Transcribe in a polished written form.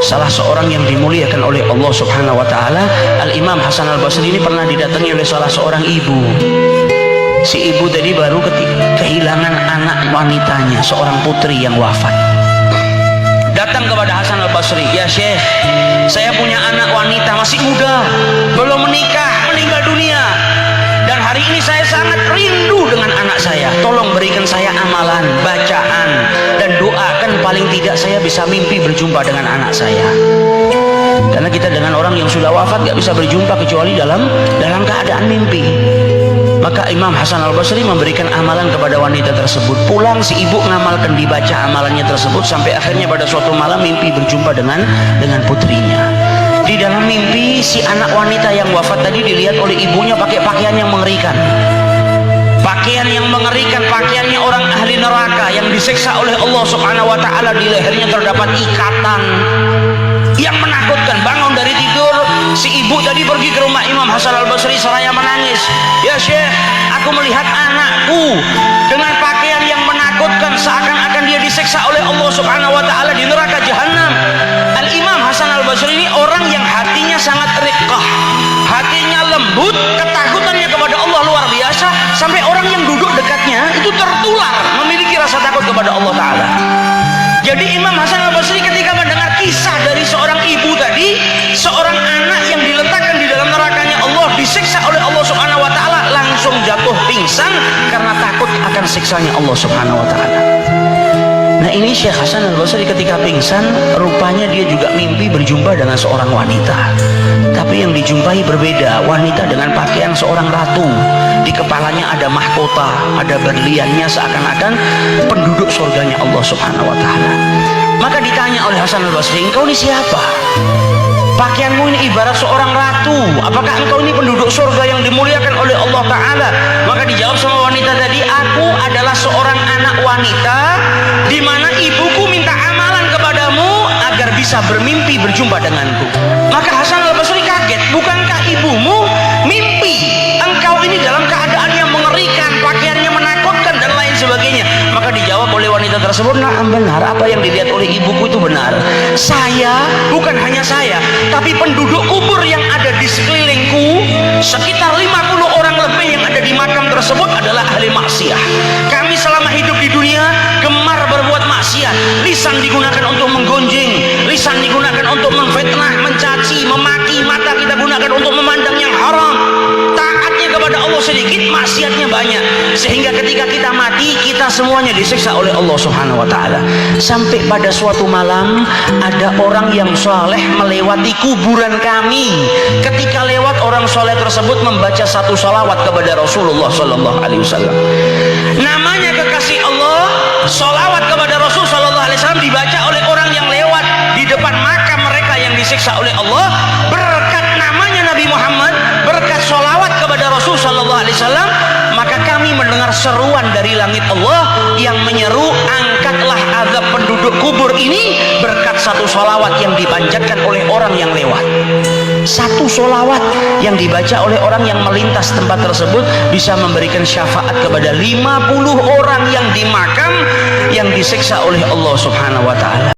salah seorang yang dimuliakan oleh Allah Subhanahu wa taala. Al-Imam Hasan Al-Basri ini pernah didatangi oleh salah seorang ibu. Si ibu tadi baru kehilangan anak wanitanya, seorang putri yang wafat. Datang kepada Hasan Al-Basri, "Ya Syekh, saya punya anak wanita masih muda, belum menikah, meninggal dunia. Dan hari ini saya sangat rindu dengan anak saya. Tolong berikan saya amalan, bacaan, dan doakan paling tidak saya bisa mimpi berjumpa dengan anak saya." Karena kita dengan orang yang sudah wafat gak bisa berjumpa kecuali dalam keadaan mimpi. Maka Imam Hasan Al-Basri memberikan amalan kepada wanita tersebut. Pulang si ibu ngamalkan, dibaca amalannya tersebut, sampai akhirnya pada suatu malam mimpi berjumpa dengan putrinya. Di dalam mimpi si anak wanita yang wafat tadi dilihat oleh ibunya pakai pakaian yang mengerikan. Pakaian yang mengerikan, pakaiannya orang ahli neraka yang disiksa oleh Allah Subhanahu wa taala. Di lehernya terdapat ikatan yang menakutkan. Bangun dari tidur, si ibu tadi pergi ke rumah Imam Hasan Al-Basri seraya menangis. "Ya Syekh, aku melihat anakku dengan pakaian yang menakutkan, seakan-akan dia disiksa oleh Allah Subhanahu wa taala di neraka jahanam." Al-Imam Hasan Al-Basri ini orang yang hatinya sangat riqqah, hatinya lembut, ketakutannya kepada Allah luar biasa, sampai orang yang duduk dekatnya itu tertular memiliki rasa takut kepada Allah taala. Jadi Imam Hasan Al-Basri ketika mendengar kisah dari seorang ibu tadi, seorang anak yang diletakkan di dalam nerakanya Allah, disiksa oleh Allah Subhanahu wa taala, langsung jatuh pingsan karena takut akan siksanya Allah Subhanahu wa taala. Nah, ini Syekh Hasan Al-Basri ketika pingsan, rupanya dia juga mimpi berjumpa dengan seorang wanita. Tapi yang dijumpai berbeda, wanita dengan pakaian seorang ratu. Di kepalanya ada mahkota, ada berliannya, seakan-akan penduduk surganya Allah Subhanahu wa taala. Maka ditanya oleh Hasan Al-Basri, "Engkau ini siapa? Pakaianmu ini ibarat seorang ratu. Apakah engkau ini penduduk surga yang dimuliakan oleh Allah taala?" Maka dijawab sama wanita tadi, "Aku adalah seorang anak wanita di mana ibuku minta amalan kepadamu agar bisa bermimpi berjumpa denganku." Maka Hasan Al-Basri kaget, "Bukankah ibumu mimpi engkau ini dalam keadaan yang mengerikan, pakaiannya menakutkan dan lain sebagainya?" Maka dijawab oleh wanita tersebut, "Na'am, benar, apa yang dilihat oleh ibuku itu benar. Saya, bukan hanya saya, tapi penduduk kubur yang ada di sekelilingku, sekitar 50 orang lebih yang ada di makam tersebut adalah ahli maksiat. Kami selama hidup di dunia gemar berbuat maksiat. Lisan digunakan untuk menggonjing, lisan digunakan untuk memfitnah, mencaci, memaki, mata kita gunakan untuk memandang yang haram. Taatnya kepada Allah sedikit, maksiatnya banyak. Sehingga ketika kita mati, kita semuanya disiksa oleh Allah Subhanahu wa taala." Sampai pada suatu malam ada orang yang soleh melewati kuburan kami. Ketika lewat, orang soleh tersebut membaca satu salawat kepada Rasulullah Sallallahu Alaihi Wasallam. Namanya kekasih Allah, salawat kepada Rasul Sallallahu Alaihi Wasallam dibaca oleh orang yang lewat di depan makam mereka yang disiksa oleh Allah. Berkat namanya Nabi Muhammad, berkat salawat kepada Rasul Sallallahu Alaihi Wasallam, maka kami mendengar seruan dari langit Allah yang menyeru, "Angkatlah azab penduduk kubur ini berkat satu salawat yang dipanjatkan oleh orang yang lewat." Satu salawat yang dibaca oleh orang yang melintas tempat tersebut bisa memberikan syafaat kepada 50 orang yang di makam yang disiksa oleh Allah Subhanahu wa taala.